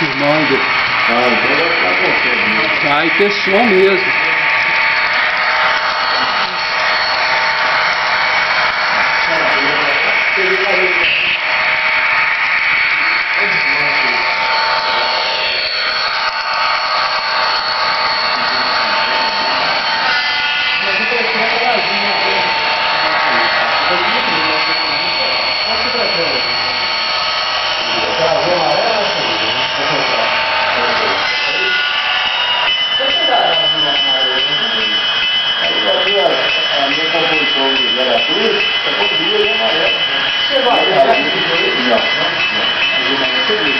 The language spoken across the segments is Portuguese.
firmando. Ah, então vai ficar contente. Vai ter som mesmo.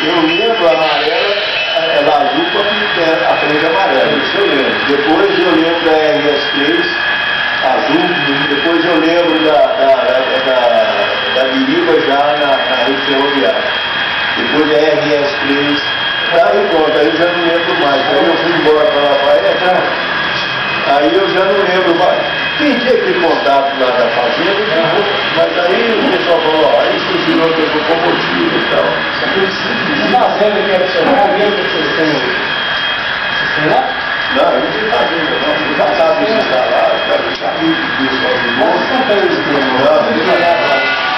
Eu lembro a amarela, ela azul com a frente amarela, isso eu lembro. Depois eu lembro da RS3 azul, depois eu lembro da Biriba já na rede ferroviária. Depois da RS3, aí pronto, aí eu já não lembro mais. Aí eu fui embora para Lafayette, aí eu já não lembro mais. Perdi aquele contato lá da fazenda, mas aí o pessoal falou, ó, aí surgiu outra locomotiva e tal. A fazenda que é adicional mesmo que vocês têm hoje? Vocês têm lá? Não, eu não tenho fazenda, não. Já estava instalado, já vi o pessoal de novo. Vocês não têm isso, Não,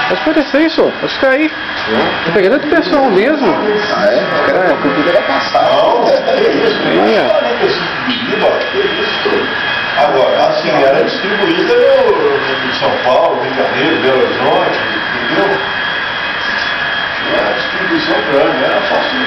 Mas pode ser isso, pode ficar aí. Tô pegando do pessoal mesmo. Ah, é? A cultura era passada. Não, é isso. É isso. Agora, assim, era distribuída no São Paulo, Rio de Janeiro, Belo Horizonte, entendeu? Era distribuição grande, era fácil.